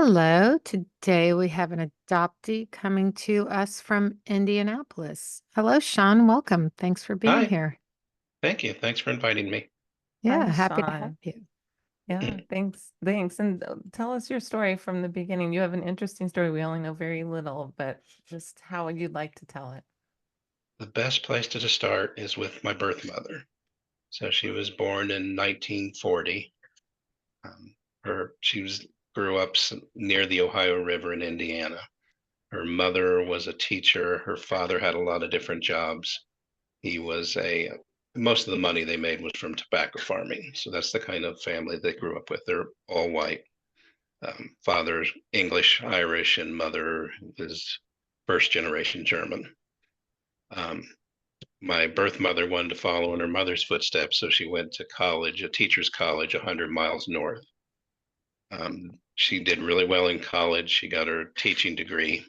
Hello. Today we have an adoptee coming to us from Indianapolis. Hello, Shawn. Welcome. Thanks for being Hi, here. thank you. Thanks for inviting me. Yeah, Hi, happy to have Shawn. you. Yeah, thanks. Thanks. And tell us your story from the beginning. You have an interesting story. We only know very little, but just how would you like to tell it? The best place to start is with my birth mother. So she was born in 1940. She grew up near the Ohio River in Indiana. Her mother was a teacher. Her father had a lot of different jobs. He was a Most of the money they made was from tobacco farming. So that's the kind of family they grew up with. They're all white. Father's English, Irish, and mother is first generation German. Um, my birth mother wanted to follow in her mother's footsteps, so she went to college, a teacher's college, 100 miles north. She did really well in college. She got her teaching degree,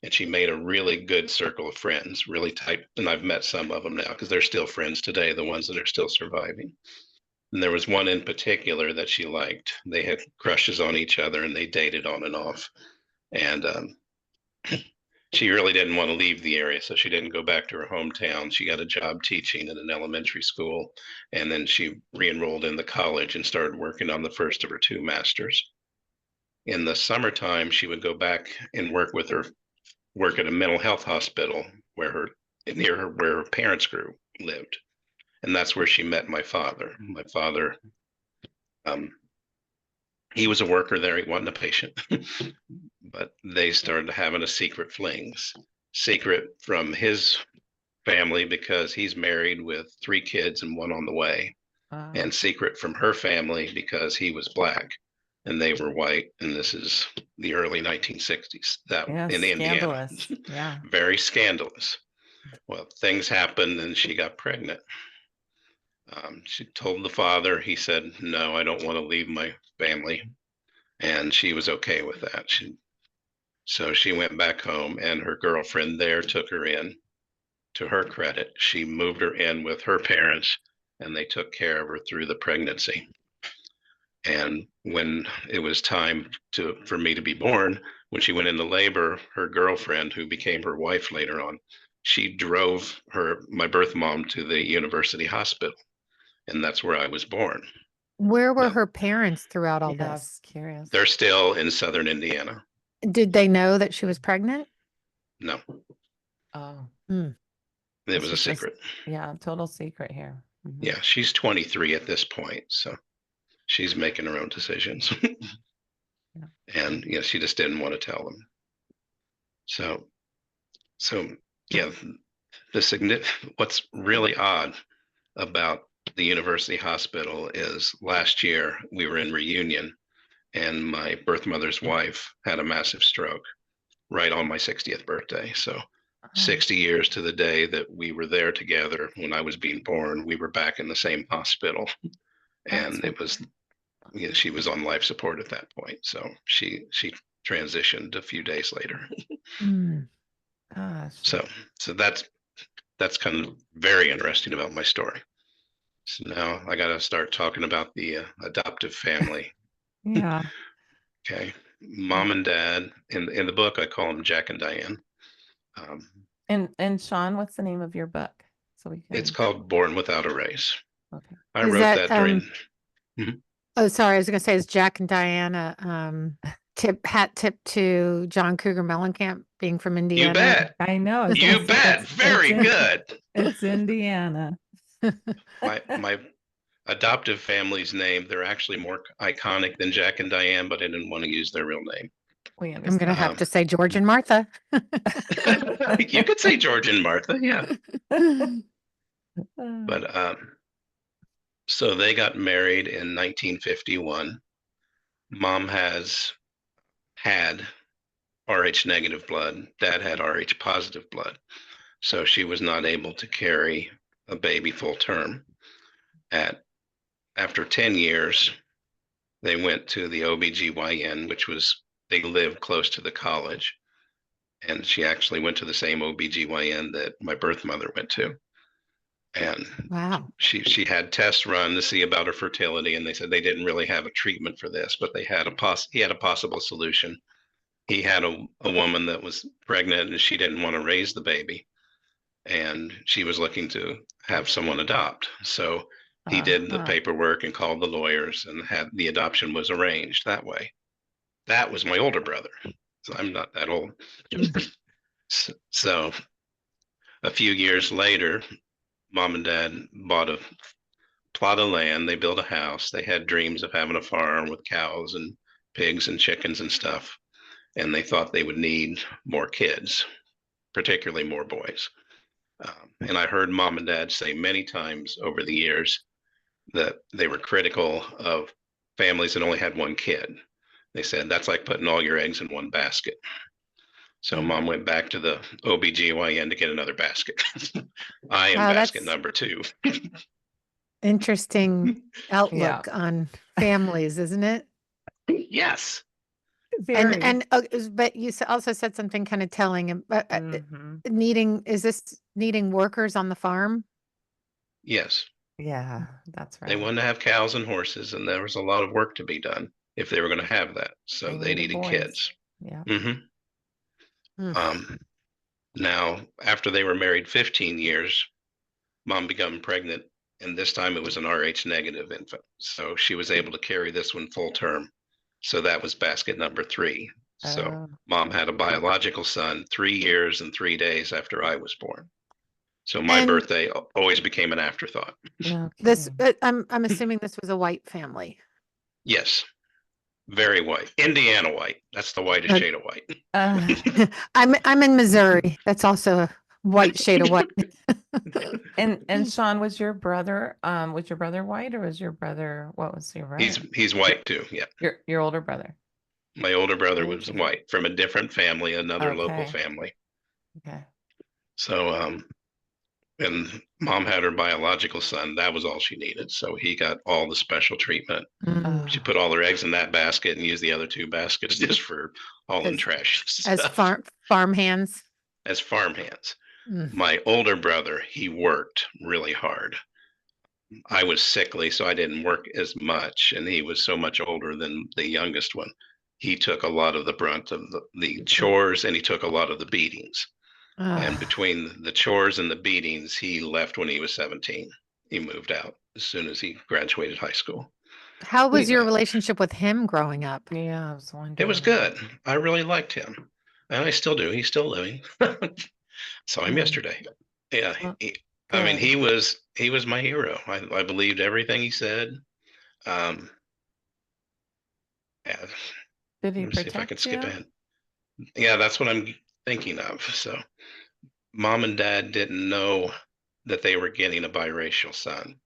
and she made a really good circle of friends, really tight. And I've met some of them now because they're still friends today, the ones that are still surviving. And there was one in particular that she liked. They had crushes on each other, and they dated on and off. And she really didn't want to leave the area, so she didn't go back to her hometown. She got a job teaching in an elementary school, and then she re-enrolled in the college and started working on the first of her two masters. In the summertime, she would go back and work at a mental health hospital where her parents lived, and that's where she met my father. My father, um, he was a worker there. He wasn't a patient, but they started having a secret flings. Secret from his family because he's married with three kids and one on the way, Wow. and secret from her family because he was black and they were white. And this is the early 1960s, that Yeah, in Indiana. scandalous. Yeah. Very scandalous. Well, things happened and she got pregnant. She told the father. He said, "No, I don't want to leave my family." And she was okay with that. So she went back home, and her girlfriend there took her in. To her credit, she moved her in with her parents, and they took care of her through the pregnancy. And when it was time for me to be born, when she went into labor, her girlfriend, who became her wife later on, she drove my birth mom to the university hospital, and that's where I was born. Where were Now, her parents throughout all Yeah, I this? was curious. they're still in southern Indiana. Did they know that she was pregnant? No, Oh, Hmm. it this was a is just, secret. yeah, total secret here. Yeah, she's 23 at this point, so she's making her own decisions. Yeah. And she just didn't want to tell them. So, so yeah, what's really odd about the university hospital is last year we were in reunion, and my birth mother's wife had a massive stroke right on my 60th birthday. So Oh, 60 years to the day that we were there together when I was being born, we were back in the same hospital. that's And it was, she was on life support at that point. So she transitioned a few days later. Hmm. gosh. So so that's kind of very interesting about my story. So now I got to start talking about the adoptive family. Yeah. Okay, mom and dad. In the book, I call them Jack and Diane. Um, And Shawn, what's the name of your book? So we it's can, called Born Without a Race. okay. I Is wrote that that during. Mhm. oh, sorry, I was gonna say, is Jack and Diana hat tip to John Cougar Mellencamp being from You Indiana? bet. I know, I was gonna You say bet. it's Very in good. it's Indiana. My adoptive family's name, they're actually more iconic than Jack and Diane, but I didn't want to use their real name. We I'm gonna understand. have Um, to say George and Martha. you could say George and Martha, yeah. Uh, But so they got married in 1951. Mom has had Rh negative blood. Dad had Rh positive blood. So she was not able to carry a baby full term. At After 10 years, they went to the OBGYN, they lived close to the college. And she actually went to the same OBGYN that my birth mother went to. And Wow. she had tests run to see about her fertility, and they said they didn't really have a treatment for this, but he had a possible solution. He had a woman that was pregnant and she didn't want to raise the baby, and she was looking to have someone adopt. So he did the Uh-huh. paperwork and called the lawyers, and had the adoption was arranged that way. That was my older brother. So I'm not that old. So a few years later, mom and dad bought a plot of land. They built a house. They had dreams of having a farm with cows and pigs and chickens and stuff. And they thought they would need more kids, particularly more boys. And I heard mom and dad say many times over the years that they were critical of families that only had one kid. They said that's like putting all your eggs in one basket. So Yeah. mom went back to the OBGYN to get another basket. I am Wow, basket that's number two. interesting Yeah. outlook on families, isn't it? Yes. Very. But you also said something kind of telling, Hmm. is this needing workers on the farm? Yes. Yeah, that's They right. wanted to have cows and horses, and there was a lot of work to be done if they were going to have that. So They they needed needed boys. kids. Yeah. hmm Mm. Um, Now, after they were married 15 years, mom became pregnant, and this time it was an RH negative infant. So she was able to carry this one full term. So that was basket number three. So Oh, mom had a biological son 3 years and 3 days after I was born. So my And birthday always became an afterthought. no this, kidding. I'm assuming this was a white family. Yes, very white. Indiana white. That's the whitest Uh, shade of white. Uh, I'm in Missouri. That's also a white shade of white. and Sean, was your brother white or was your brother, what was your He's brother? he's white too. Yeah. Your older brother. My older brother was Interesting. white from a different family, another local Okay. family. Okay. So and mom had her biological son. That was all she needed. So he got all the special treatment. She Uh, put all her eggs in that basket and used the other two baskets just for hauling as trash as stuff farm hands. as farm hands. Mm. My older brother, he worked really hard. I was sickly, so I didn't work as much, and he was so much older than the youngest one. He took a lot of the brunt of the chores, and he took a lot of the beatings. And Ugh. between the chores and the beatings, he left when he was 17. He moved out as soon as he graduated high school. How was we, your Uh, relationship with him growing up? yeah, I was it was wondering. good. I really liked him, and I still do. He's still living. Saw him Yeah. yesterday. Yeah, Well, I mean, good. he was my hero. I believed everything he said. Um, yeah, Did he let me see if I can protect skip you? ahead. Yeah, that's what I'm thinking of. So, mom and dad didn't know that they were getting a biracial son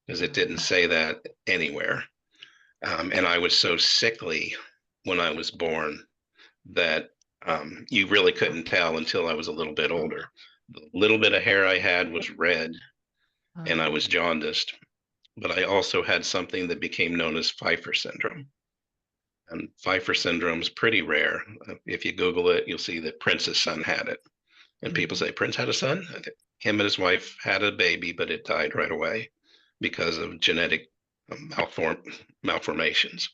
because it didn't say that anywhere. And I was so sickly when I was born that you really couldn't tell until I was a little bit older. The little bit of hair I had was red, and I Oh, was jaundiced. But I also had something that became known as Pfeiffer syndrome. And Pfeiffer syndrome is pretty rare. If you Google it, you'll see that Prince's son had it. And people mhm. say, Prince had a son? Him and his wife had a baby, but it died right away because of genetic malformations.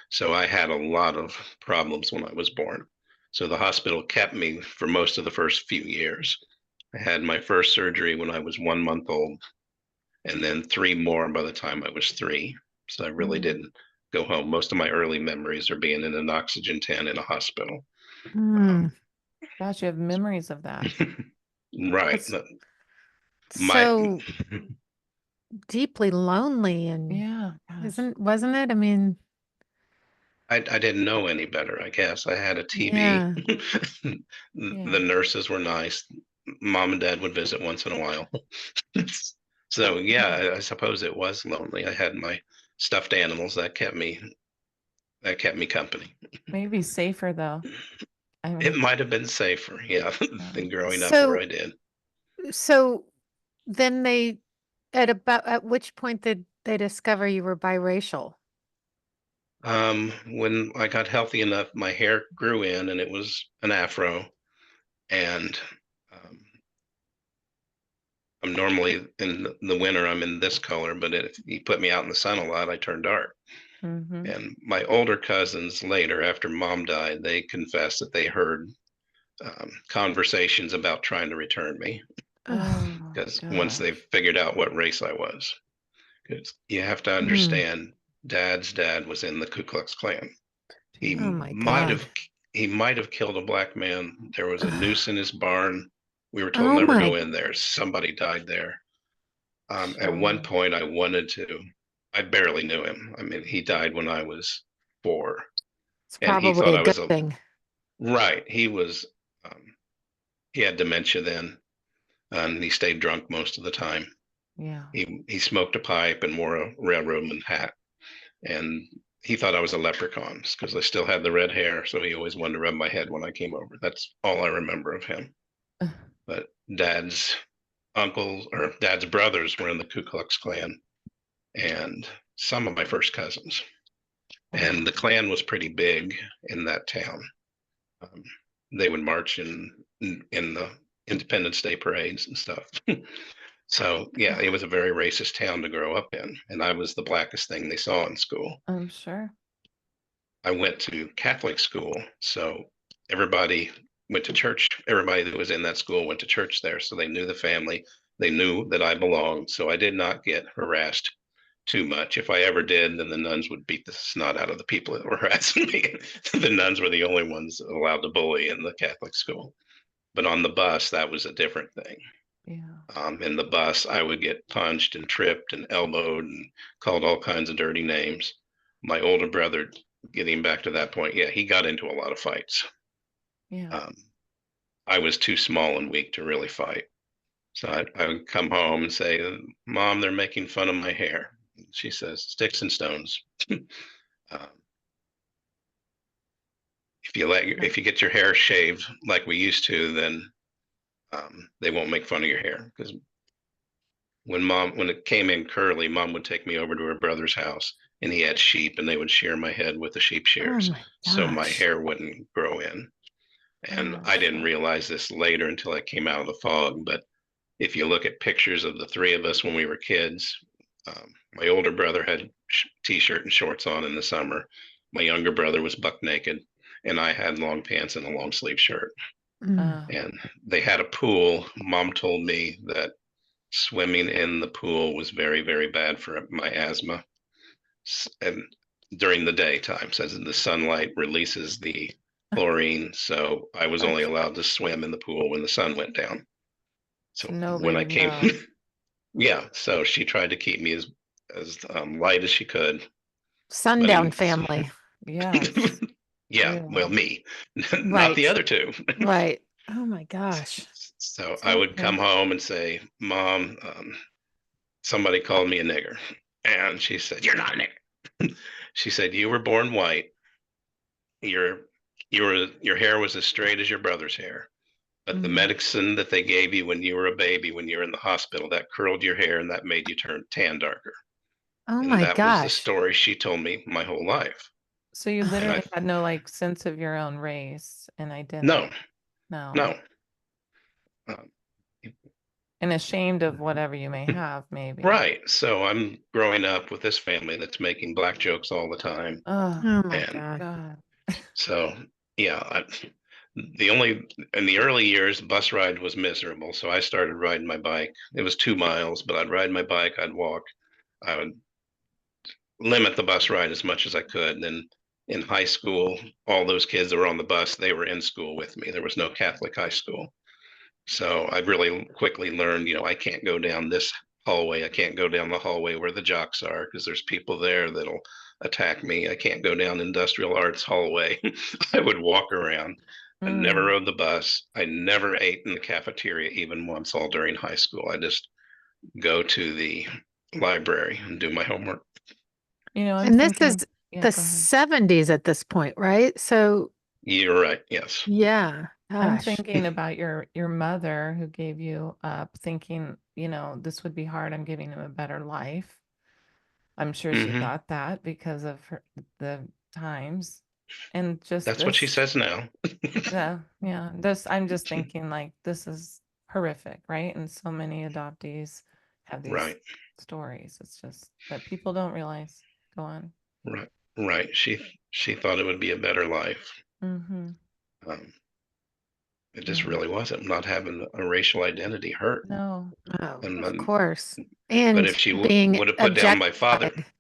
So I had a lot of problems when I was born. So the hospital kept me for most of the first few years. I had my first surgery when I was 1 month old, and then three more by the time I was three. So I really Mm. didn't go home. Most of my early memories are being in an oxygen tent in a hospital. Mm. Gosh, you have memories of that. Right. That's My so deeply lonely and Yeah, gosh. wasn't it? I mean, I didn't know any better, I guess. I had a TV. yeah. Yeah. The nurses were nice. Mom and dad would visit once in a while. So yeah, I suppose it was lonely. I had my stuffed animals that kept me company. Maybe safer though. I It mean, might have been safer, yeah, than growing up where I So did. so then at which point did they discover you were biracial? When I got healthy enough, my hair grew in and it was an afro. And um, I'm normally in the winter, I'm in this color, but if you put me out in the sun a lot, I turn dark. Mm-hmm. And my older cousins later, after mom died, they confessed that they heard conversations about trying to return me Oh because once they gosh. figured out what race I was. Because you have to Mm. understand, Dad's dad was in the Ku Klux Klan. Oh He my might God. have he might have killed a black man. There was a noose in his barn. We were told Oh never go my in there. Somebody died there. At one Shawn. point, I wanted to. I barely knew him. I mean, he died when I was 4, It's and he probably thought a I good was a thing. right. He was. He had dementia then, and he stayed drunk most of the time. Yeah. He smoked a pipe and wore a railroadman hat, and he thought I was a leprechaun because I still had the red hair. So he always wanted to rub my head when I came over. That's all I remember of him. But Dad's uncles or Dad's brothers were in the Ku Klux Klan, and some of my first cousins. And Wow. the Klan was pretty big in that town. Um, they would march in the Independence Day parades and stuff. So yeah, it was a very racist town to grow up in, and I was the blackest thing they saw in school. I'm sure. I went to Catholic school, so everybody went to church. Everybody that was in that school went to church there, so they knew the family. They knew that I belonged, so I did not get harassed too much. If I ever did, then the nuns would beat the snot out of the people that were harassing me. The nuns were the only ones allowed to bully in the Catholic school. But on the bus, that was a different thing. Yeah. In the bus, I would get punched and tripped and elbowed and called all kinds of dirty names. My older brother, getting back to that point, yeah, he got into a lot of fights. Yeah. Um, I was too small and weak to really fight. So I would come home and say, Mom, they're making fun of my hair. She says, sticks and stones. Um, Yeah. if you get your hair shaved like we used to, then they won't make fun of your hair. Because when it came in curly, mom would take me over to her brother's house, and he had sheep, and they would shear my head with the sheep Oh shears, my so my gosh. hair wouldn't grow in. And Oh I didn't shit. realize this later until I came out of the fog. But if you look at pictures of the three of us when we were kids, my older brother had t-shirt and shorts on in the summer. My younger brother was buck naked, and I had long pants and a long sleeve shirt. Mm. Uh, And they had a pool. Mom told me that swimming in the pool was very, very bad for my asthma. And during the daytime, says the sunlight releases the chlorine. So I was only okay. allowed to swim in the pool when the sun went down. So So nobody when I would came, know. yeah, so she tried to keep me as light as she could. But Sundown family. Yes. yeah, well, Really. me, not the Right. other two. Right. Oh my gosh. So It's I would okay. come home and say, Mom, somebody called me a nigger. And she said, You're not a nigger. She said, You were born white. Your your hair was as straight as your brother's hair. But the Mm. medicine that they gave you when you were a baby, when you were in the hospital, that curled your hair and that made you turn tan darker. Oh And my that was the gosh. story she told me my whole life. So you And literally I, had no like sense of your own race and no, identity. No. no. Um, And ashamed of whatever you may have, maybe. right. So I'm growing up with this family that's making black jokes all the time. Oh Oh my And God. God. so, yeah, the only in the early years, bus ride was miserable. So I started riding my bike. It was 2 miles, but I'd ride my bike, I'd walk. I would limit the bus ride as much as I could. And then in high school, all those kids that were on the bus, they were in school with me. There was no Catholic high school. So I really quickly learned, I can't go down this hallway. I can't go down the hallway where the jocks are because there's people there that'll attack me. I can't go down industrial arts hallway. I would walk around. I never Mm. rode the bus. I never ate in the cafeteria even once all during high school. I just go to the library and do my homework. I'm And this is thinking, yeah, the go ahead. 70s at this point, right? So, You're right. Yes. yeah, I'm gosh. thinking about your mother who gave you up, thinking, this would be hard. I'm giving him a better life. I'm sure she Hmm. thought that because of the times and just That's what she this. says now. Yeah, yeah. I'm just thinking like this is horrific, right? And so many adoptees have these Right, stories. It's just that people don't realize. Go on. right, right. She thought it would be a better life. Mm-hmm. Um, it just Yeah. really wasn't. Not having a racial identity hurt. No. Oh, And of course. but And if she being would have put down my father, objectified,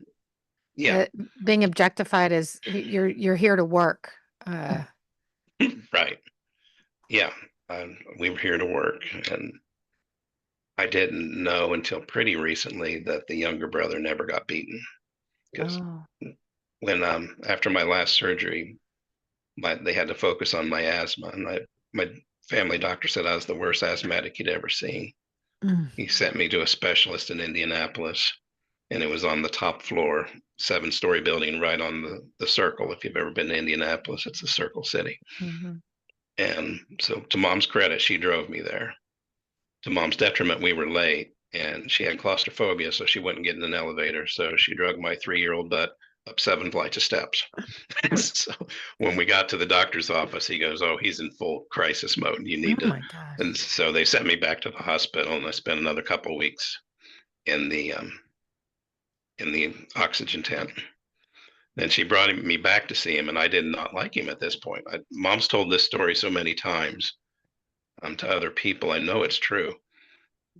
yeah, being objectified as you're here to work. Uh, right, yeah. We were here to work, and I didn't know until pretty recently that the younger brother never got beaten because Oh. when after my last surgery, they had to focus on my asthma, and my family doctor said I was the worst asthmatic he'd ever seen. mm, He sent me to a specialist in Indianapolis, and it was on the top floor, 7-story building, right on the circle. If you've ever been to Indianapolis, it's a circle city. Mm-hmm. And so, to mom's credit, she drove me there. To mom's detriment, we were late, and she had claustrophobia, so she wouldn't get in an elevator. So she drug my 3-year-old butt up 7 flights of steps. So when we got to the doctor's office, he goes, "Oh, he's in full crisis mode. You oh need to." my gosh. And so they sent me back to the hospital, and I spent another couple of weeks in the oxygen tent. Then she brought me back to see him, and I did not like him at this point. Mom's told this story so many times to other people. I know it's true.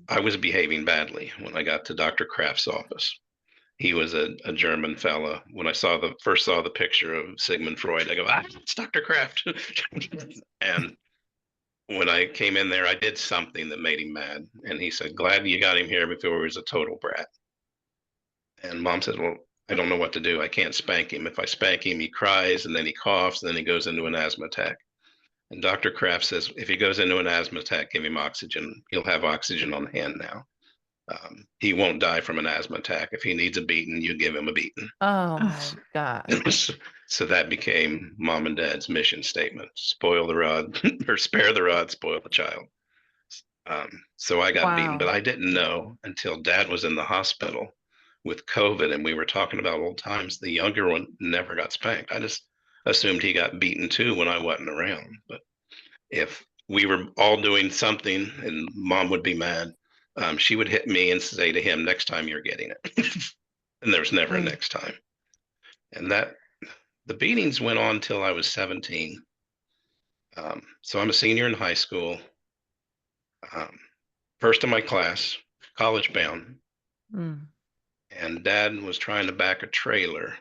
I was behaving badly when I got to Dr. Kraft's office. He was a German fella. When I first saw the picture of Sigmund Freud, I go, it's Dr. Kraft. And when I came in there, I did something that made him mad. And he said, "Glad you got him here before he was a total brat." And mom said, "Well, I don't know what to do. I can't spank him. If I spank him, he cries and then he coughs and then he goes into an asthma attack." And Dr. Kraft says, "If he goes into an asthma attack, give him oxygen. He'll have oxygen on hand now. He won't die from an asthma attack. If he needs a beating, you give him a beating." Oh my Ugh. gosh. So that became mom and dad's mission statement: spoil the rod, or spare the rod, spoil the child. So I got beaten, but Wow. I didn't know until dad was in the hospital with COVID and we were talking about old times. The younger one never got spanked. I just assumed he got beaten too when I wasn't around. But if we were all doing something and mom would be mad, she would hit me and say to him, "Next time you're getting it." And there was never a Mm. next time. And the beatings went on till I was 17. So I'm a senior in high school, um, first in my class, college bound. Mm. And dad was trying to back a trailer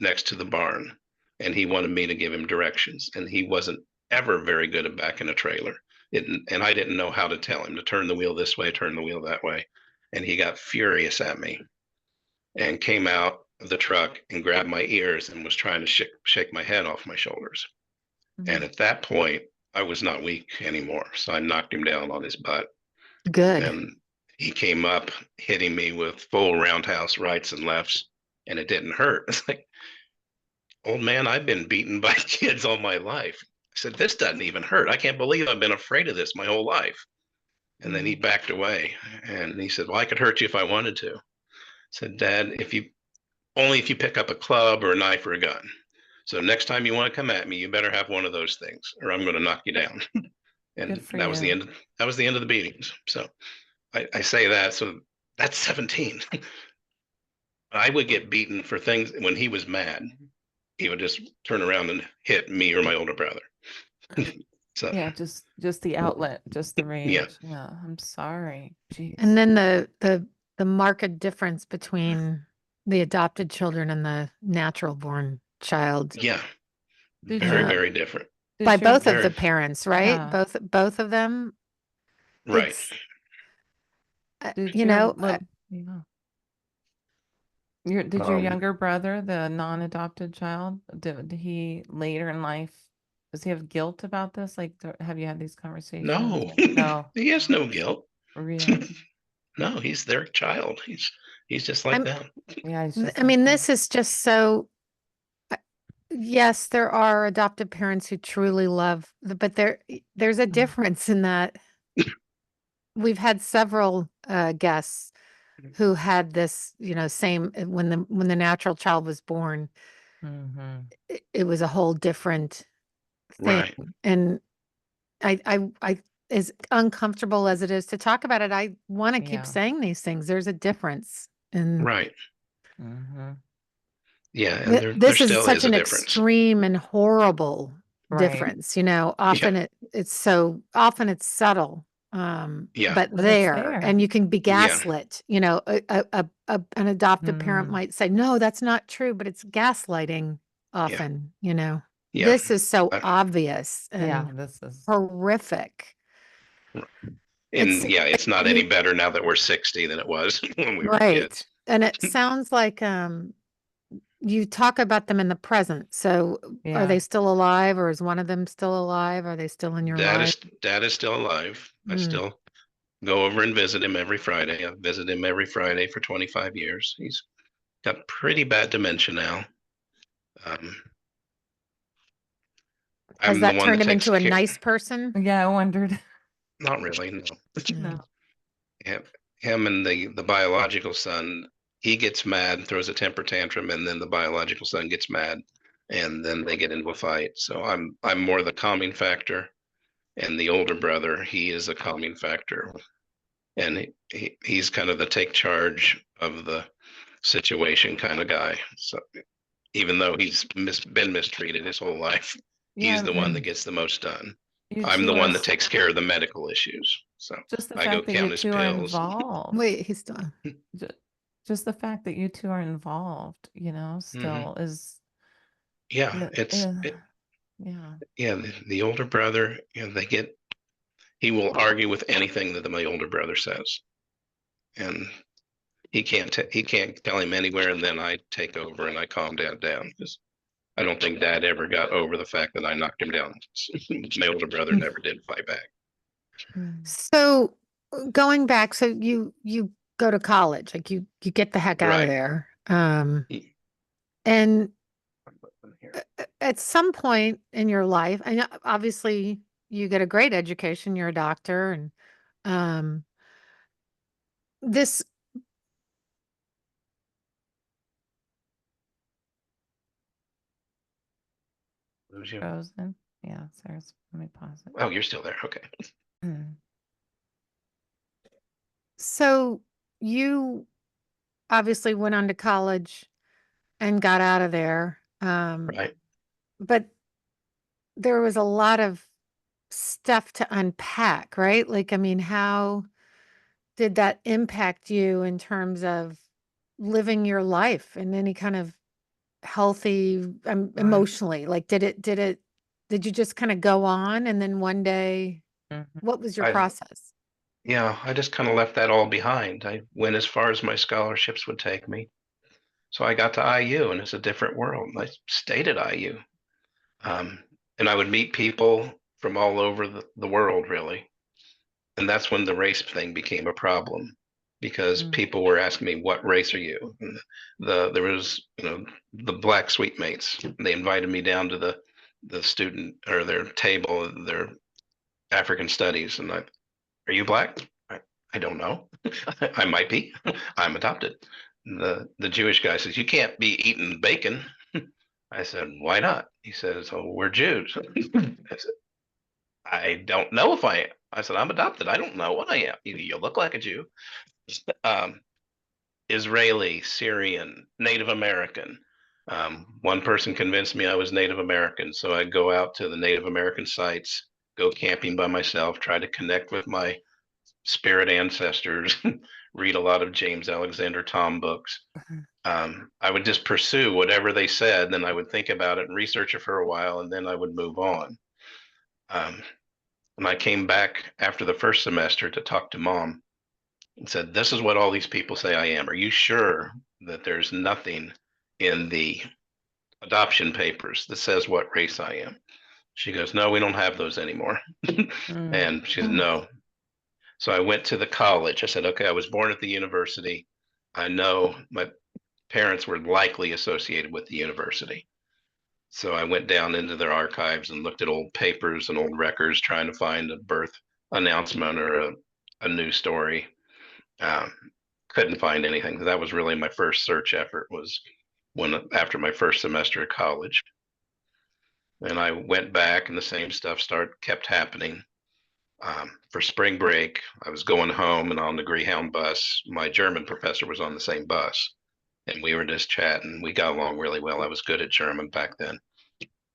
next to the barn, and he wanted me to give him directions, and he wasn't ever very good at backing a trailer. And I didn't know how to tell him to turn the wheel this way, turn the wheel that way. And he got furious at me and came out of the truck and grabbed my ears and was trying to shake my head off my shoulders. And Mm. at that point, I was not weak anymore. So I knocked him down on his butt. Good. And he came up hitting me with full roundhouse rights and lefts, and it didn't hurt. It's like, "Old man, I've been beaten by kids all my life." I said, "This doesn't even hurt. I can't believe I've been afraid of this my whole life." And then he Mm. backed away and he said, "Well, I could hurt you if I wanted to." I said, "Dad, if you pick up a club or a knife or a gun. So next time you want to come at me, you better have one of those things or I'm going to knock you down." Good And for that was the you. end. That was the end of the beatings. So I say that. So that's 17. I would get beaten for things when he was mad. He would just turn around and hit me or my older brother. So Yeah, just the outlet, just the yeah, rage. Yeah, I'm sorry. And Jeez. then the marked difference between the adopted children and the natural born child yeah, Did very, uh, your very different. by did your both of the Very parents, right? yeah, Both of them. right. It's did you your know, little yeah. Did your Um, younger brother, the non-adopted child, did he later in life, does he have guilt about this? Like, have you had these conversations? no, No. he has no guilt. Really? No, he's their child. He's just like I'm. them. Yeah, he's just I like mean, that. this is just so. uh, Yes, there are adopted parents who truly love, but there's a Mm. difference in that we've had several guests who had this, same when the natural child was born, Mhm. it was a whole different thing. Right. And I as uncomfortable as it is to talk about it, I want to keep Yeah. saying these things. There's a difference. And Right. Mm-hmm. Yeah, and there this is still such is a an difference. extreme and horrible Right. difference. You know, Yeah, it's so often it's subtle, yeah, but But it's there, and there. you can be yeah, gaslit. You know, an adoptive parent Mm, might say, "No, that's not true," but it's gaslighting yeah, often. You know, yeah. this is so I- obvious yeah, and this is, horrific. It's And yeah, it's not any you better now that we're 60 than it was when we were right, kids. and it sounds like you talk about them in the present. So are yeah. they still alive, or is one of them still alive? Are they still in your Dad life? is dad is still alive. I Mm. still go over and visit him every Friday. I've visited him every Friday for 25 years. He's got pretty bad dementia now. Um, Has I'm the that one turned that him takes into a care. nice person? Yeah, I wondered. Not really, no. Mm. No. him, him and the biological son, he gets mad, throws a temper tantrum, and then the biological son gets mad, and then they get into a fight. So I'm more the calming factor, and the older brother, he is a calming factor, and he's kind of the take charge of the situation kind of guy. So even though he's been mistreated his whole life, Yeah, he's the and one that gets the most done. you I'm two the are one that takes care of the medical issues. So just the I go fact that you count his two are pills. involved. Wait, he's still. ju- Just the fact that you two are involved, Mhm. still is, Yeah, uh, it's uh, it, yeah. yeah. The older brother, they get. He will argue with anything that my older brother says, and he can't tell him anywhere. And then I take over and I calm Dad down because I don't think Dad ever got over the fact that I knocked him down. My older brother never did fight back. Mm. So going back, so you go to college, like you get the heck out of Right. there. He- And at some point in your life, and obviously you get a great education, you're a doctor, and um this Lose you? Frozen. Yeah, Sarah's, let me pause it. Oh, you're still there. Okay. Mm. so you obviously went on to college and got out of there. Right. But there was a lot of stuff to unpack, right? Like, I mean, how did that impact you in terms of living your life in any kind of healthy, Um, emotionally? Like, did you just kind of go on and then one day, Mhm. what was your I process? yeah, I just kind of left that all behind. I went as far as my scholarships would take me. So I got to IU, and it's a different world. I stayed at IU, um, and I would meet people from all over the world, really. And that's when the race thing became a problem because Mm. people were asking me, "What race are you?" And there was the black suite mates. They invited me down to the student or their table, their African studies, and are you black? I don't know. I might be. I'm adopted. The Jewish guy says, you can't be eating bacon. I said, why not? He says, oh, we're Jews. I said, I don't know if I am. I said, I'm adopted. I don't know what I am. You look like a Jew. Um, Israeli, Syrian, Native American. One person convinced me I was Native American. So I'd go out to the Native American sites, go camping by myself, try to connect with my spirit ancestors, read a lot of James Alexander Tom books. I would just pursue whatever they said, then I would think about it and research it for a while, and then I would move on. Um, when I came back after the first semester to talk to Mom and said, "This is what all these people say I am. Are you sure that there's nothing in the adoption papers that says what race I am?" She goes, "No, we don't have those anymore." Mm. And she said, "No." So I went to the college. I said, okay, I was born at the university. I know my parents were likely associated with the university. So I went down into their archives and looked at old papers and old records trying to find a birth announcement or a news story. Um, couldn't find anything. That was really my first search effort was when after my first semester at college. And I went back and the same stuff kept happening. For spring break, I was going home, and on the Greyhound bus, my German professor was on the same bus, and we were just chatting. We got along really well. I was good at German back then.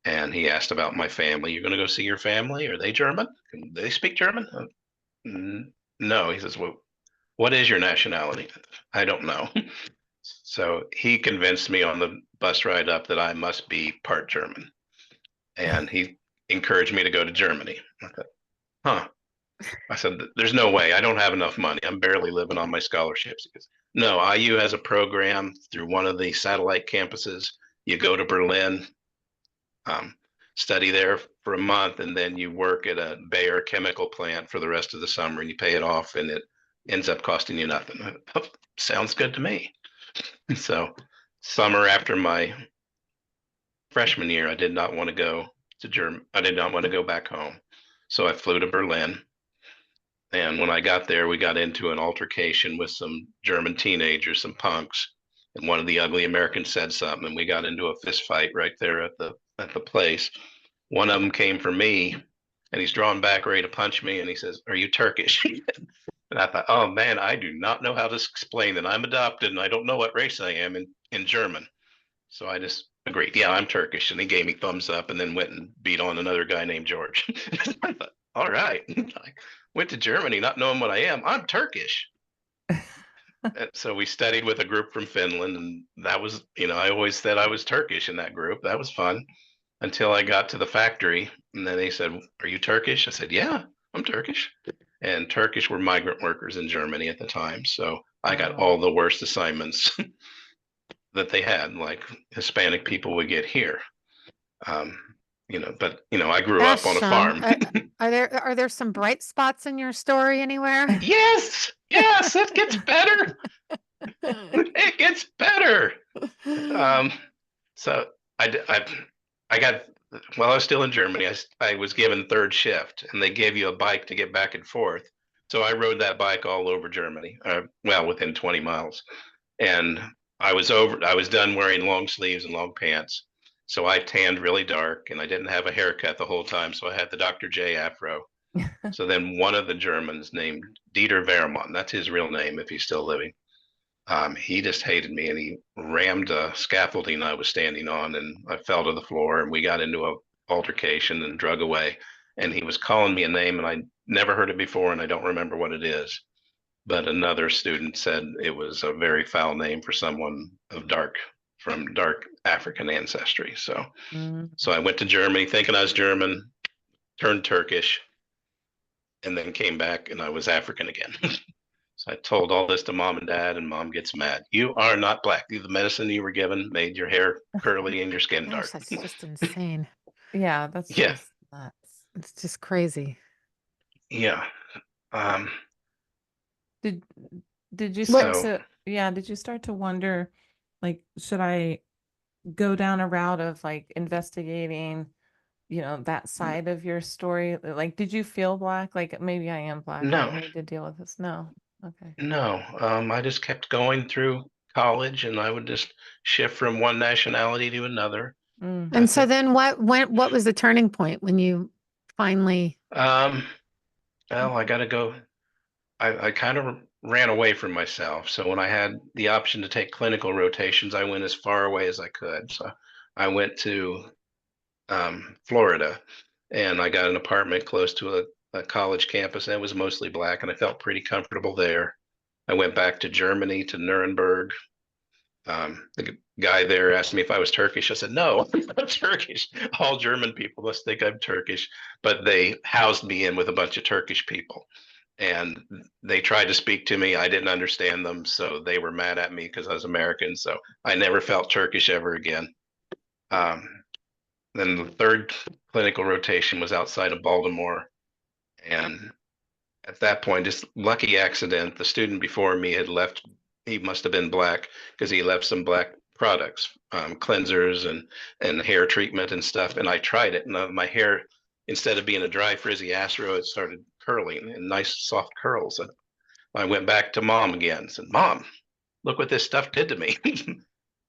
And he asked about my family. You're going to go see your family? Are they German? Do they speak German? No. He says, well, what is your nationality? I don't know. So he convinced me on the bus ride up that I must be part German. And he encouraged me to go to Germany. I thought, huh. I said, there's no way. I don't have enough money. I'm barely living on my scholarships. He goes, no, IU has a program through one of the satellite campuses. You go to Berlin, um, study there for a month, and then you work at a Bayer chemical plant for the rest of the summer, and you pay it off, and it ends up costing you nothing. Sounds good to me. So, summer after my freshman year, I did not want to go to Germany. I did not want to go back home. So I flew to Berlin. And when I got there, we got into an altercation with some German teenagers, some punks. And one of the ugly Americans said something, and we got into a fist fight right there at the place. One of them came for me, and he's drawn back ready to punch me, and he says, "Are you Turkish?" And I thought, oh man, I do not know how to explain that I'm adopted and I don't know what race I am in German. So I just agreed, yeah, I'm Turkish. And he gave me thumbs up and then went and beat on another guy named George. I thought, all right. I went to Germany not knowing what I am. I'm Turkish. And so we studied with a group from Finland. And that was, I always said I was Turkish in that group. That was fun until I got to the factory. And then they said, are you Turkish? I said, yeah, I'm Turkish. And Turkish were migrant workers in Germany at the time. So I got Oh, all the worst assignments that they had, like Hispanic people would get here. Um, I grew Gosh, up on a Sean, farm. are there some bright spots in your story anywhere? Yes, yes, it gets better. It gets better. Um, so I got, while I was still in Germany, I was given third shift, and they gave you a bike to get back and forth. So I rode that bike all over Germany, well, within 20 miles. And I was done wearing long sleeves and long pants. So I tanned really dark, and I didn't have a haircut the whole time. So I had the Dr. J afro. So then one of the Germans named Dieter Wehrmann, that's his real name if he's still living. He just hated me, and he rammed a scaffolding I was standing on, and I fell to the floor, and we got into a altercation and drug away. And he was calling me a name, and I never heard it before, and I don't remember what it is. But another student said it was a very foul name for someone from dark African ancestry. So mm. I went to Germany thinking I was German, turned Turkish, and then came back and I was African again. So I told all this to mom and dad, and mom gets mad. You are not black. The medicine you were given made your hair curly and your skin Gosh, dark. that's just insane. Yeah, that's Yeah, just nuts. It's just crazy. yeah. Um, Did did you start What? so to, yeah, did you start to wonder, like, should I go down a route of like investigating, that side of your story? Like, did you feel black? Like, maybe I am black and I no, need to deal with this. No. Okay. no. I just kept going through college, and I would just shift from one nationality to another. I And so Mm-hmm. think then what was the turning point when you finally, Um, well, I got to go. I kind of ran away from myself. So when I had the option to take clinical rotations, I went as far away as I could. So I went to Florida, and I got an apartment close to a college campus, and it was mostly black, and I felt pretty comfortable there. I went back to Germany, to Nuremberg. The guy there asked me if I was Turkish. I said, no, I'm not Turkish. All German people must think I'm Turkish, but they housed me in with a bunch of Turkish people. And they tried to speak to me. I didn't understand them. So they were mad at me because I was American. So I never felt Turkish ever again. Um, then the third clinical rotation was outside of Baltimore. And at that point, just lucky accident, the student before me had left. He must have been black because he left some black products, cleansers and hair treatment and stuff. And I tried it, and my hair, instead of being a dry frizzy afro, it started curling in nice soft curls. And I went back to mom again and said, Mom, look what this stuff did to me.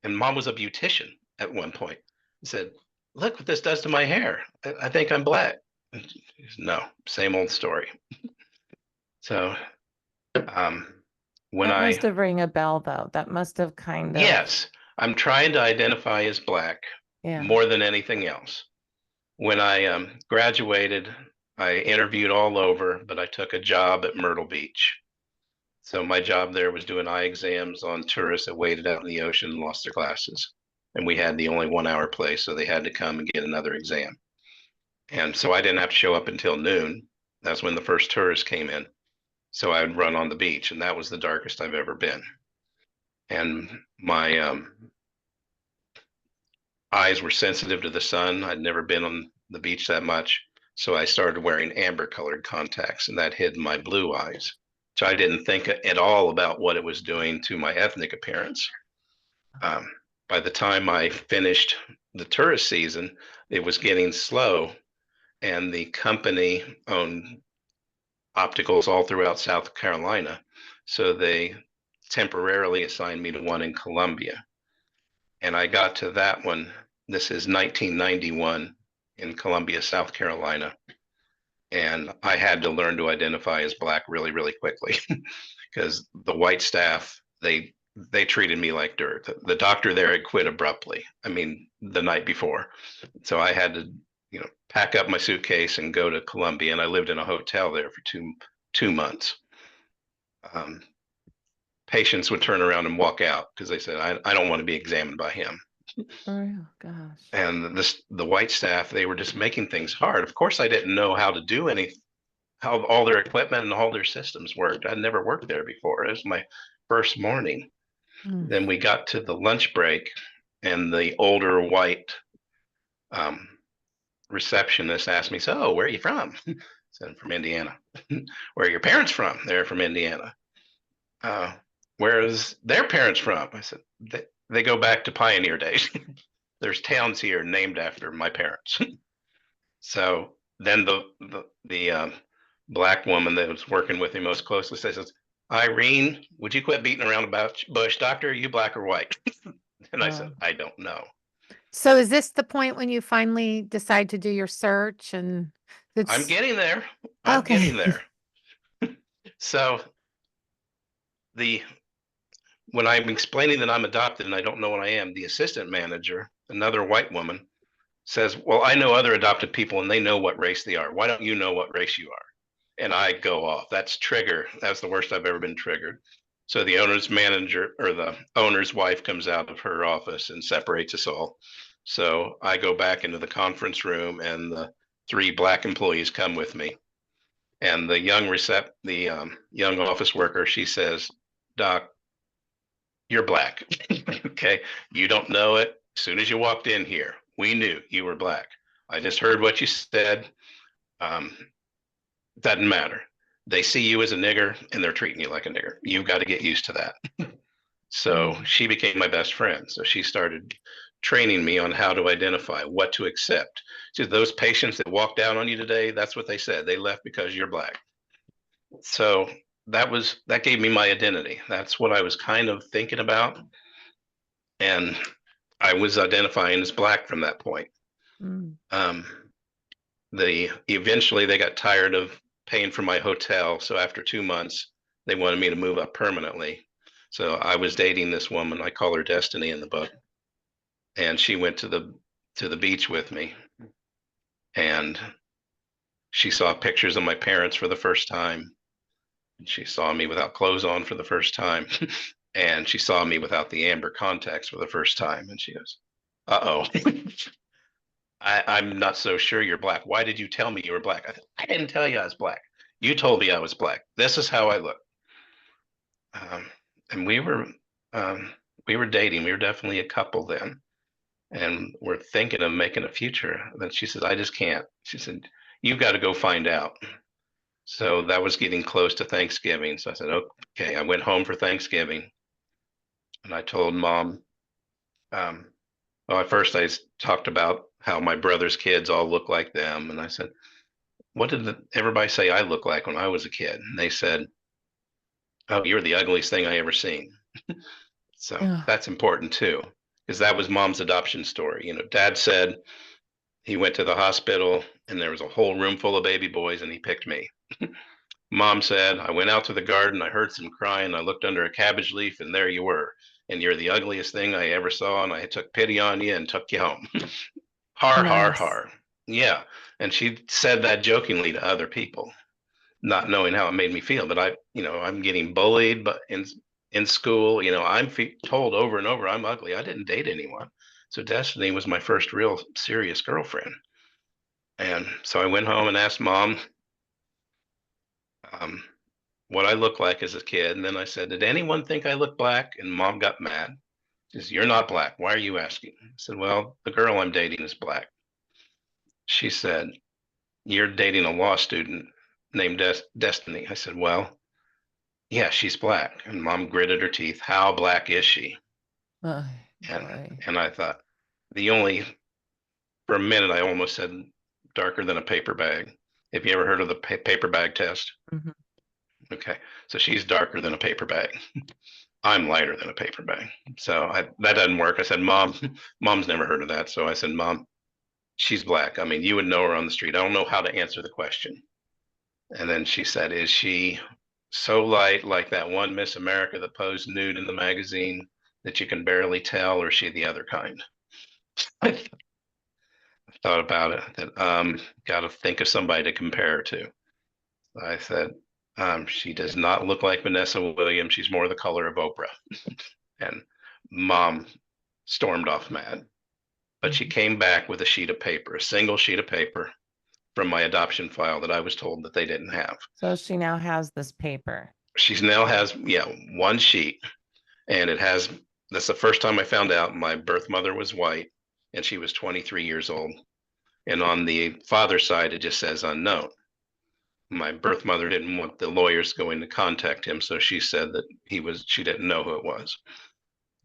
And mom was a beautician at one point. He said, look what this does to my hair. I think I'm black. No, same old story. So when That must I have rang a bell though. That must have kind of, yes, I'm trying to identify as Black yeah. more than anything else. When I graduated, I interviewed all over, but I took a job at Myrtle Beach. So my job there was doing eye exams on tourists that waded out in the ocean and lost their glasses. And we had the only 1 hour place, so they had to come and get another exam. And so I didn't have to show up until noon. That's when the first tourists came in. So I would run on the beach, and that was the darkest I've ever been. And my eyes were sensitive to the sun. I'd never been on the beach that much. So I started wearing amber colored contacts, and that hid my blue eyes. So I didn't think at all about what it was doing to my ethnic appearance. Um, by the time I finished the tourist season, it was getting slow, and the company owned opticals all throughout South Carolina. So they temporarily assigned me to one in Columbia. And I got to that one. This is 1991 in Columbia, South Carolina. And I had to learn to identify as Black really, really quickly because the white staff, they treated me like dirt. The doctor there had quit abruptly. I mean, the night before. So I had to, pack up my suitcase and go to Columbia. And I lived in a hotel there for two months. Um, Patients would turn around and walk out because they said, I don't want to be examined by him. Oh gosh. And the white staff, they were just making things hard. Of course, I didn't know how to do how all their equipment and all their systems worked. I'd never worked there before. It was my first morning. Mm. Then we got to the lunch break, and the older white um, receptionist asked me, "So, where are you from?" I said, "From Indiana." "Where are your parents from?" "They're from Indiana." Where is their parents from? I said, they go back to pioneer days. There's towns here named after my parents. So then the Black woman that was working with me most closely says, "Irene, would you quit beating around about bush? Doctor, are you Black or white?" And I said, Oh, "I don't know. So is this the point when you finally decide to do your search and I'm it's getting there. I'm okay. getting there." So the when I'm explaining that I'm adopted and I don't know what I am, the assistant manager, another white woman, says, "Well, I know other adopted people and they know what race they are. Why don't you know what race you are?" And I go off. That's trigger. That's the worst I've ever been triggered. So the owner's manager or the owner's wife comes out of her office and separates us all. So I go back into the conference room, and the three Black employees come with me. And the young office worker, she says, "Doc, you're Black." Okay, you don't know it. As soon as you walked in here, we knew you were Black. I just heard what you said. Um, doesn't matter. They see you as a nigger and they're treating you like a nigger. You've got to get used to that. So Mm. she became my best friend. So she started training me on how to identify, what to accept. So those patients that walked out on you today, that's what they said. They left because you're Black. So that gave me my identity. That's what I was kind of thinking about. And I was identifying as Black from that point. Mm. Um, they eventually they got tired of paying for my hotel, so after 2 months, they wanted me to move up permanently. So I was dating this woman. I call her Destiny in the book, and she went to the beach with me, and she saw pictures of my parents for the first time. She saw me without clothes on for the first time, and she saw me without the amber contacts for the first time, and she goes, "Uh oh." I'm not so sure you're Black. Why did you tell me you were Black? I didn't tell you I was Black. You told me I was Black. This is how I look. Um, and we were dating. We were definitely a couple then, and we're thinking of making a future. Then she says, "I just can't." She said, "You've got to go find out." So that was getting close to Thanksgiving. So I said, "Okay." I went home for Thanksgiving, and I told Mom. Um, well, at first I talked about how my brother's kids all look like them, and I said, "What did everybody say I looked like when I was a kid?" And they said, "Oh, you're the ugliest thing I ever seen." So yeah. that's important too, because that was Mom's adoption story. Dad said he went to the hospital and there was a whole room full of baby boys and he picked me. Mom said, I went out to the garden, I heard some crying, I looked under a cabbage leaf, and there you were. And you're the ugliest thing I ever saw, and I took pity on you and took you home. Har, har, Nice. har. Yeah. And she said that jokingly to other people, not knowing how it made me feel. But I'm getting bullied, but in school, I'm told over and over I'm ugly. I didn't date anyone. So Destiny was my first real serious girlfriend. And so I went home and asked Mom, um, what I looked like as a kid. And then I said, did anyone think I looked black? And Mom got mad. She says, you're not black. Why are you asking? I said, well, the girl I'm dating is black. She said, you're dating a law student named Destiny. I said, well, yeah, she's black. And Mom gritted her teeth. How black is she? Oh, And, boy. and I thought, for a minute, I almost said darker than a paper bag. Have you ever heard of the paper bag test? Mhm. Okay. So she's darker than a paper bag. I'm lighter than a paper bag. So that doesn't work. I said, Mom's never heard of that. So I said, Mom, she's black. I mean, you would know her on the street. I don't know how to answer the question. And then she said, is she so light like that one Miss America that posed nude in the magazine that you can barely tell, or is she the other kind? I thought about it. That got to think of somebody to compare her to. I said, she does not look like Vanessa Williams. She's more the color of Oprah. And Mom stormed off mad. But she came back with a sheet of paper, a single sheet of paper from my adoption file that I was told that they didn't have. So she now has this paper. She now has, one sheet. And that's the first time I found out my birth mother was white and she was 23 years old. And on the father's side, it just says unknown. My birth mother didn't want the lawyers going to contact him. So she said that she didn't know who it was.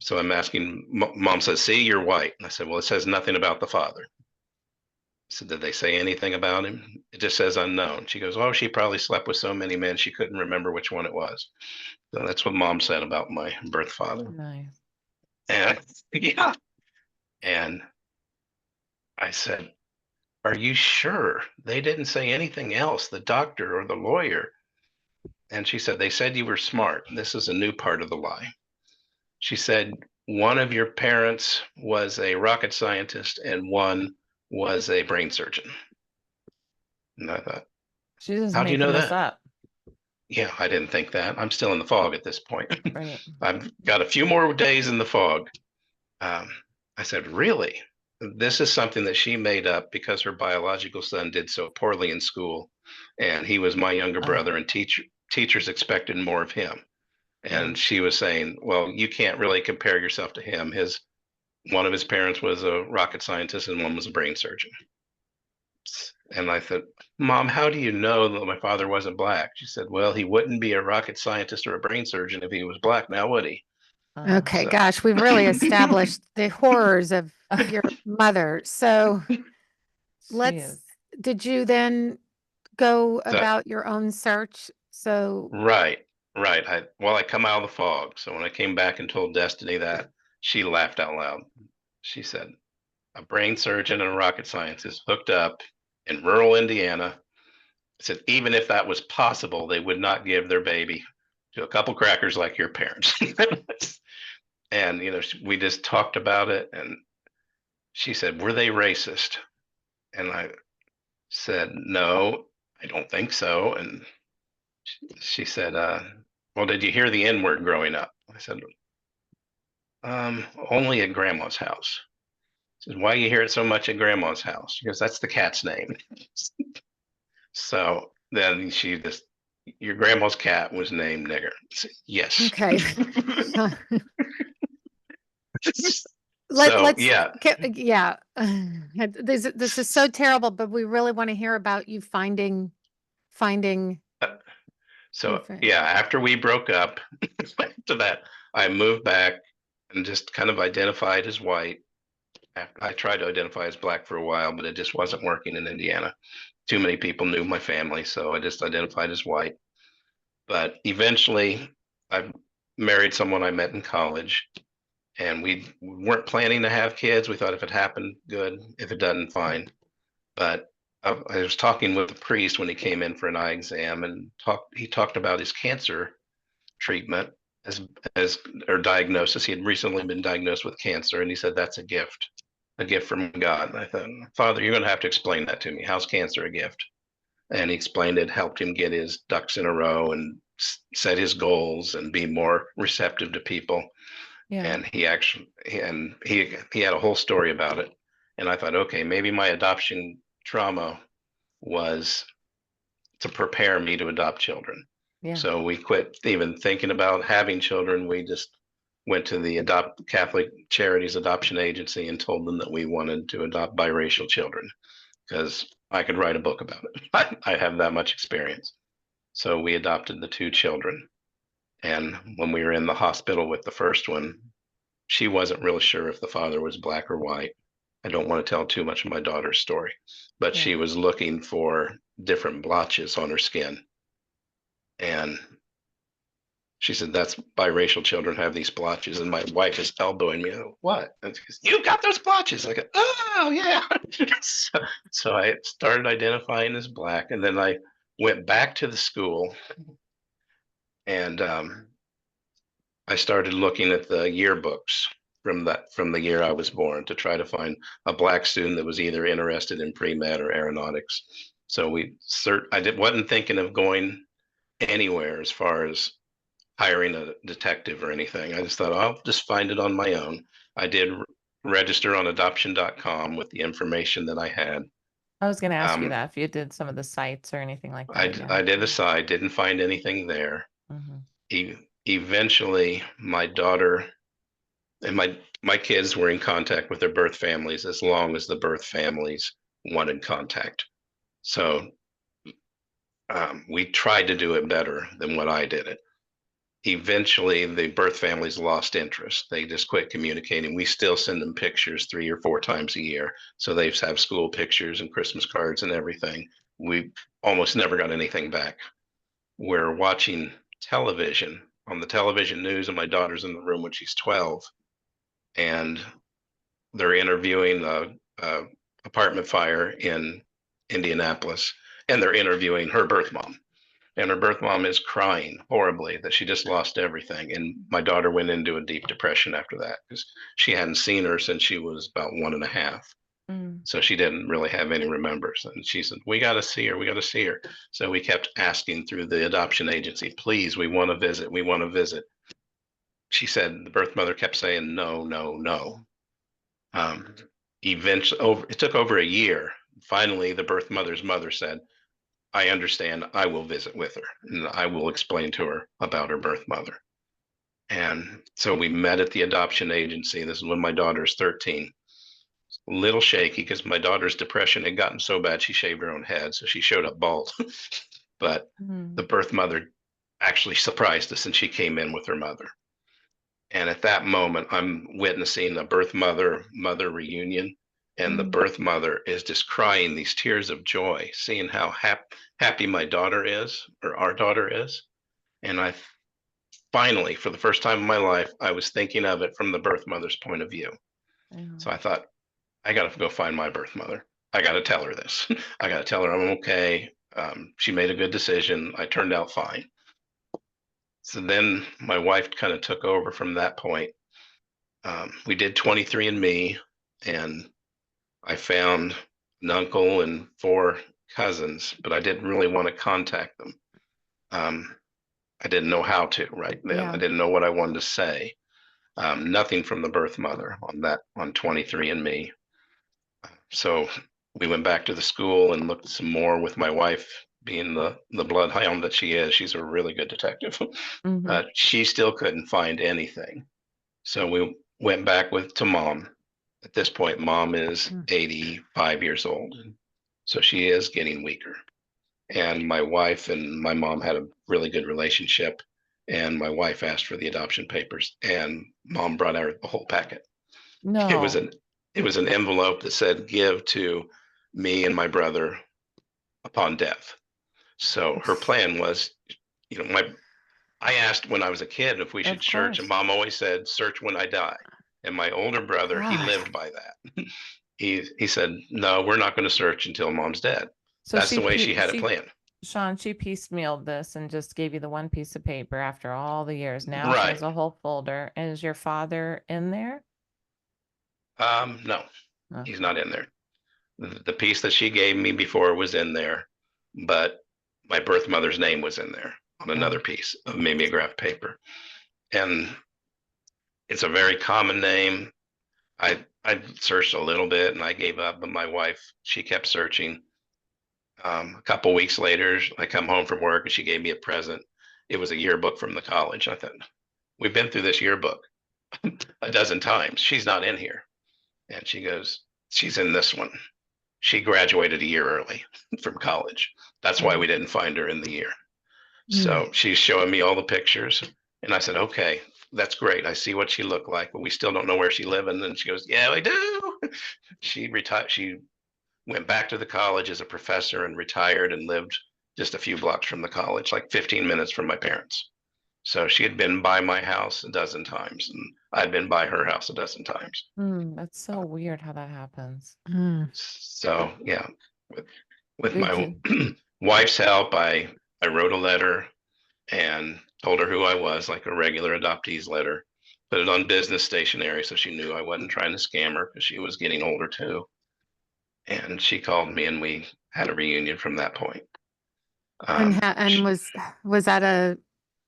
So I'm asking, Mom says, see, you're white. And I said, well, it says nothing about the father. I said, did they say anything about him? It just says unknown. She goes, oh, she probably slept with so many men, she couldn't remember which one it was. So that's what Mom said about my birth father. Nice. And yeah. And I said, are you sure? They didn't say anything else, the doctor or the lawyer. And she said, they said you were smart. This is a new part of the lie. She said, one of your parents was a rocket scientist and one was a brain surgeon. And I thought, She's just how do you know making this that? up. Yeah, I didn't think that. I'm still in the fog at this point. Right. I've got a few more days in the fog. I said, really? This is something that she made up because her biological son did so poorly in school. And he was my younger brother, and teachers expected more of him. And she was saying, well, you can't really compare yourself to him. One of his parents was a rocket scientist and one was a brain surgeon. And I thought, Mom, how do you know that my father wasn't black? She said, well, he wouldn't be a rocket scientist or a brain surgeon if he was black, now would he? Okay, So- gosh, we've really established the horrors of your mother. So did you then go So, about your own search? So, right. I come out of the fog. So when I came back and told Destiny that, she laughed out loud. She said, a brain surgeon and a rocket scientist hooked up in rural Indiana. Said, even if that was possible, they would not give their baby to a couple crackers like your parents. And, we just talked about it. And she said, were they racist? And I said, no, I don't think so. And she said, well, did you hear the N word growing up? I said, only at grandma's house. She said, why you hear it so much at grandma's house? She goes, that's the cat's name. So then your grandma's cat was named Nigger. Said, yes. okay. So yeah. Yeah. This is so terrible, but we really want to hear about you finding So your friend. yeah, after we broke up, after that, I moved back and just kind of identified as white. I tried to identify as black for a while, but it just wasn't working in Indiana. Too many people knew my family, so I just identified as white. But eventually, I married someone I met in college, and we weren't planning to have kids. We thought if it happened, good. If it doesn't, fine. But I was talking with the priest when he came in for an eye exam, and he talked about his cancer treatment as as or diagnosis. He had recently been diagnosed with cancer, and he said that's a gift from God. And I thought, Father, you're going to have to explain that to me. How's cancer a gift? And he explained it helped him get his ducks in a row and set his goals and be more receptive to people. Yeah. And he had a whole story about it. And I thought, okay, maybe my adoption trauma was to prepare me to adopt children. Yeah. So we quit even thinking about having children. We just went to the Adopt Catholic Charities Adoption Agency and told them that we wanted to adopt biracial children because I could write a book about it. I have that much experience. So we adopted the two children. And when we were in the hospital with the first one, she wasn't really sure if the father was black or white. I don't want to tell too much of my daughter's story, but Yeah. she was looking for different blotches on her skin. And she said, that's biracial children have these blotches. And my wife is elbowing me. What? And she goes, you got those blotches. I go, oh, yeah. so I started identifying as black. And then I went back to the school and I started looking at the yearbooks from the year I was born to try to find a black student that was either interested in pre-med or aeronautics. So wasn't thinking of going anywhere as far as hiring a detective or anything. I just thought I'll just find it on my own. I did register on adoption.com with the information that I had. I was going to ask you Um, that if you did some of the sites or anything like that. Yeah. I did the site, didn't find anything there. Hmm. Eventually, my daughter and my kids were in contact with their birth families as long as the birth families wanted contact. So we tried to do it better than what I did it. Eventually, the birth families lost interest. They just quit communicating. We still send them pictures 3 or 4 times a year. So they have school pictures and Christmas cards and everything. We almost never got anything back. We're watching television on the television news, and my daughter's in the room when she's 12. And they're interviewing a apartment fire in Indianapolis, and they're interviewing her birth mom. And her birth mom is crying horribly that she just lost everything. And my daughter went into a deep depression after that because she hadn't seen her since she was about 1.5. Mm. So she didn't really have any remembers. And she said, we got to see her. We got to see her. So we kept asking through the adoption agency, please, we want to visit. We want to visit. She said the birth mother kept saying, no, no, no. Eventually, it took over a year. Finally, the birth mother's mother said, I understand. I will visit with her and I will explain to her about her birth mother. And so we met at the adoption agency. This is when my daughter's 13. A little shaky because my daughter's depression had gotten so bad she shaved her own head. So she showed up bald. But Mm. the birth mother actually surprised us and she came in with her mother. And at that moment, I'm witnessing a birth mother reunion. And the Mm. birth mother is just crying these tears of joy, seeing how happy my daughter is, or our daughter is. And I finally, for the first time in my life, I was thinking of it from the birth mother's point of view. Yeah. So I thought, I got to go find my birth mother. I got to tell her this. I got to tell her I'm okay. She made a good decision. I turned out fine. So then my wife kind of took over from that point. We did 23andMe, and I found an uncle and 4 cousins, but I didn't really want to contact them. I didn't know how to right then. Yeah. I didn't know what I wanted to say. Nothing from the birth mother on 23andMe. So we went back to the school and looked some more with my wife being the bloodhound that she is. She's a really good detective. Hmm. She still couldn't find anything. So we went back to mom. At this point, mom is 85 years old. So she is getting weaker. And my wife and my mom had a really good relationship. And my wife asked for the adoption papers, and mom brought out the whole packet. It was No. an it was an envelope that said give to me and my brother upon death. So her plan was, my I asked when I was a kid if we should Of search, and course. mom always said search when I die. And my older brother, he God. lived by that. he said, no, we're not going to search until mom's dead. So That's the way she had it planned. Shawn, she piecemealed this and just gave you the one piece of paper after all the years. Now she Right. has a whole folder. And is your father in there? No, Okay. he's not in there. The piece that she gave me before was in there, but my birth mother's name was in there on another piece of mimeograph paper. And it's a very common name. I searched a little bit and I gave up, but my wife, she kept searching. A couple weeks later, I come home from work and she gave me a present. It was a yearbook from the college. I thought, we've been through this yearbook a dozen times. She's not in here. And she goes, she's in this one. She graduated a year early from college. That's why we didn't find her in the year. So she's showing me all the pictures. And I said, okay, that's great. I see what she looked like, but we still don't know where she lived. And she goes, yeah, we do. She retired. She went back to the college as a professor and retired and lived just a few blocks from the college, like 15 minutes from my parents. So she had been by my house a dozen times and I'd been by her house a dozen times. That's so weird how that happens. So yeah, with Did my you? wife's help, I wrote a letter and told her who I was, like a regular adoptee's letter. Put it on business stationery so she knew I wasn't trying to scam her because she was getting older too. And she called me and we had a reunion from that point. And was that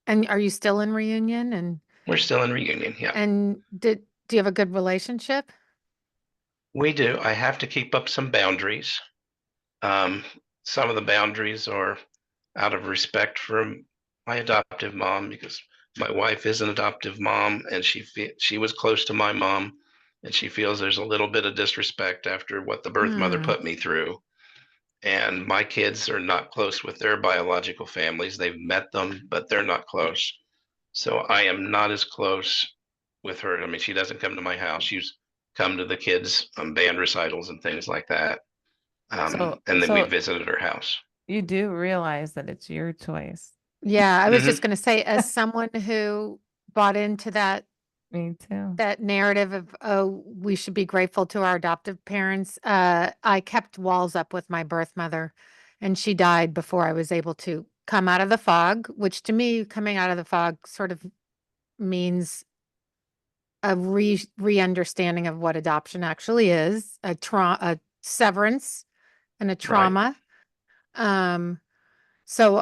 and are you still in reunion We're still in reunion, yeah. and do you have a good relationship? We do. I have to keep up some boundaries. Um, some of the boundaries are out of respect for my adoptive mom because my wife is an adoptive mom and she was close to my mom and she feels there's a little bit of disrespect after what the birth mother put me through. And my kids are not close with their biological families. They've met them, but they're not close. So I am not as close with her. I mean, she doesn't come to my house. She's come to the kids' band recitals and things like that. And then we So visited her house. you do realize that it's your choice. Yeah, I was just Mhm. going to say, as someone who bought into Me too. that narrative of, oh, we should be grateful to our adoptive parents, I kept walls up with my birth mother, and she died before I was able to come out of the fog, which to me, coming out of the fog sort of means a re-understanding of what adoption actually is, a severance and a Right. trauma. Um, so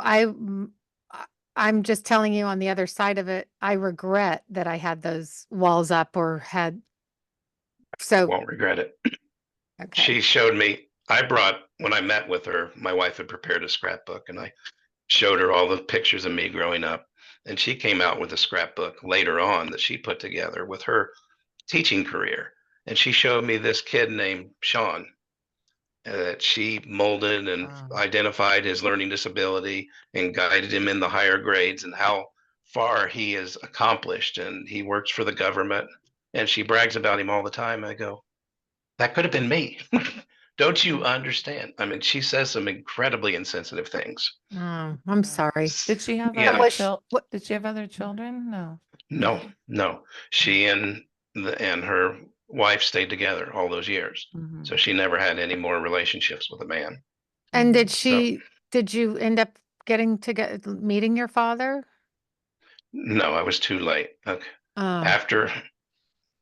I'm just telling you on the other side of it, I regret that I had those walls up or had, so, Won't regret it. okay. She showed me, when I met with her, my wife had prepared a scrapbook and I showed her all the pictures of me growing up. And she came out with a scrapbook later on that she put together with her teaching career. And she showed me this kid named Shawn that she molded and identified his learning disability and guided him in the higher grades and how far he has accomplished. And he works for the government. And she brags about him all the time. I go, that could have been me. Don't you understand? I mean, she says some incredibly insensitive things. Oh, I'm sorry. Did she have Yeah. Did she have other children? No. No, no. She and her wife stayed together all those years. So she never had any more relationships with a man. And So did you end up meeting your father? no, I was too late. Okay. Oh, After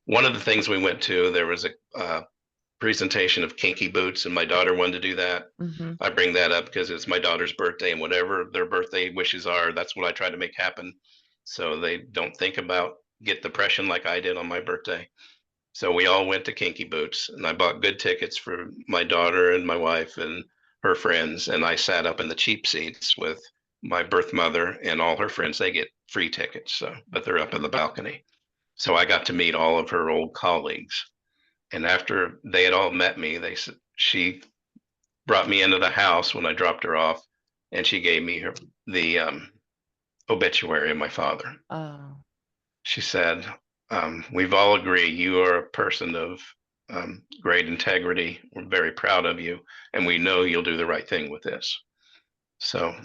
one of the things we went to, there was a presentation of kinky boots, and my daughter wanted to do that. I bring that up because it's my daughter's birthday, and whatever their birthday wishes are, that's what I try to make happen. So they don't think about get depression like I did on my birthday. So we all went to Kinky Boots, and I bought good tickets for my daughter and my wife and her friends. And I sat up in the cheap seats with my birth mother and all her friends. They get free tickets, so but they're up in the balcony. So I got to meet all of her old colleagues. And after they had all met me, she brought me into the house when I dropped her off, and she gave me the obituary of my father. Oh. She said, we've all agreed you are a person of great integrity. We're very proud of you, and we know you'll do the right thing with this. So,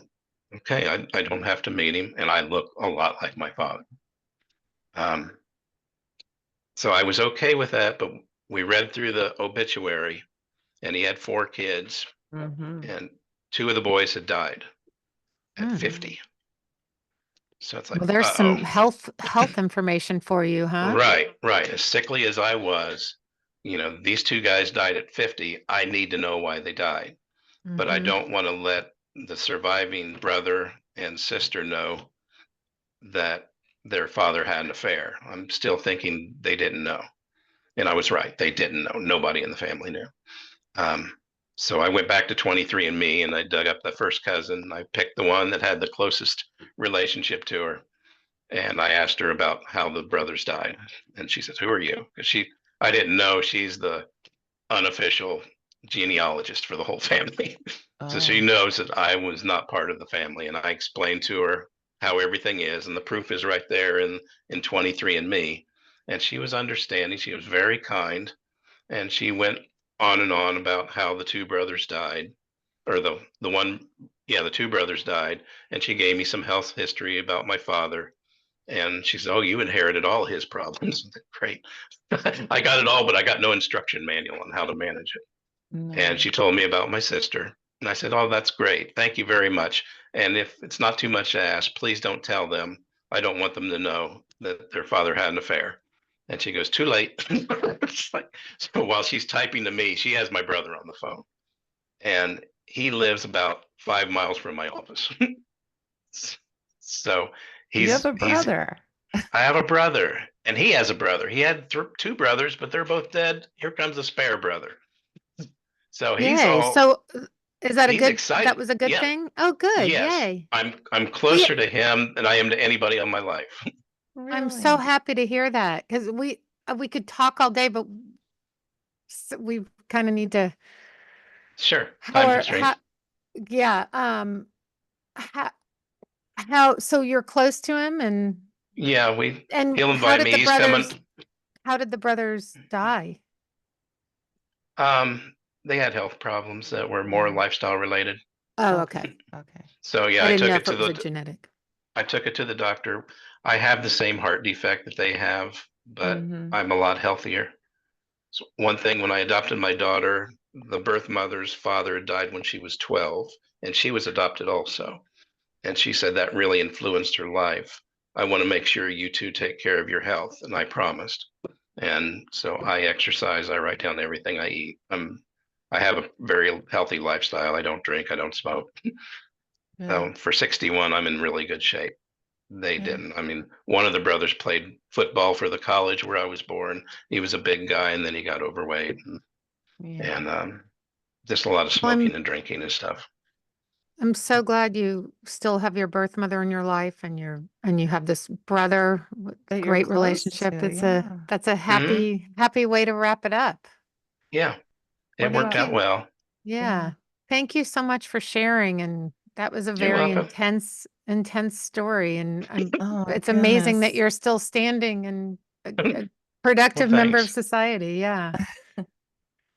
okay, I don't have to meet him, and I look a lot like my father. So I was okay with that, but we read through the obituary, and he had 4 kids, Mm-hmm. and 2 of the boys had died at Mm. 50. So it's like, Well, there's uh-oh. some health information for you, huh? Right, right. As sickly as I was, these 2 guys died at 50. I need to know why they died, but I Mm-hmm. don't want to let the surviving brother and sister know that their father had an affair. I'm still thinking they didn't know. And I was right. They didn't know. Nobody in the family knew. Um, so I went back to 23andMe and I dug up the first cousin. I picked the one that had the closest relationship to her. And I asked her about how the brothers died. And she says, "Who are you?" Because I didn't know she's the unofficial genealogist for the whole family. So she Oh, knows that I was not part of the family. And I explained to her how everything is. And the proof is right there in 23andMe. And she was understanding. She was very kind. And she went on and on about how the 2 brothers died, or the one, yeah, the 2 brothers died. And she gave me some health history about my father. And she said, "Oh, you inherited all his problems." Great. I got it all, but I got no instruction manual on how to manage it. And no. she told me about my sister. And I said, "Oh, that's great. Thank you very much. And if it's not too much to ask, please don't tell them. I don't want them to know that their father had an affair." And she goes, "Too late." It's like, so while she's typing to me, she has my brother on the phone. And he lives about 5 miles from my office. So You have a he's brother. I have a brother, and he has a brother. He had 2 brothers, but they're both dead. Here comes a spare brother. So Yay. So is that he's that excited. was a good Yeah, thing? Oh, good. yes. Yay. I'm We closer to him than I am to anybody in my life. I'm so Really? happy to hear that because we could talk all day, but we kind of need to Sure, how time are how constraints. yeah how so you're close to him Yeah, and he'll how invite did me. the He's coming. brothers die? Um, they had health problems that were more Mm. lifestyle related. Oh, Okay. okay. Okay. So yeah, I didn't know if it was a genetic. I took it to the doctor. I have the same heart defect that they have, but Mm-hmm. I'm a lot healthier. So one thing, when I adopted my daughter, the birth mother's father died when she was 12, and she was adopted also. And she said that really influenced her life. "I want to make sure you 2 take care of your health." And I promised. And so I exercise, I write down everything I eat. I have a very healthy lifestyle. I don't drink, I don't smoke. Good. So for 61, I'm in really good shape. They Good. didn't. I mean, one of the brothers played football for the college where I was born. He was a big guy, and then he got overweight. Yeah. And just a lot of Well, smoking and drinking and stuff. I'm so glad you still have your birth mother in your life and you have this brother with That you're great close relationship. to. Yeah. That's a Hmm. happy way to wrap it up. Yeah, it What worked Thank about, out you. well. Yeah. yeah, Thank you so much for sharing. And that was a You're very welcome. intense story. And oh my it's amazing that goodness. you're still standing and a Well, productive member of thanks. society. Yeah.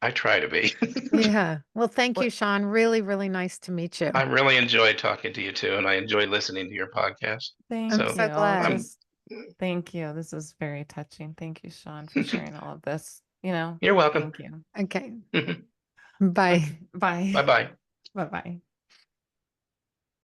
I try to be. Yeah. Well, thank you, What, Shawn. Really, really nice to meet I you. really enjoyed talking to you too, and I enjoy listening to your podcast. I'm thank So so you. glad. I'm. Just thank you. This is very touching. Thank you, Shawn, for sharing all of this. You're welcome. Thank you. Okay. Bye Bye. Okay. Bye. bye. Bye bye.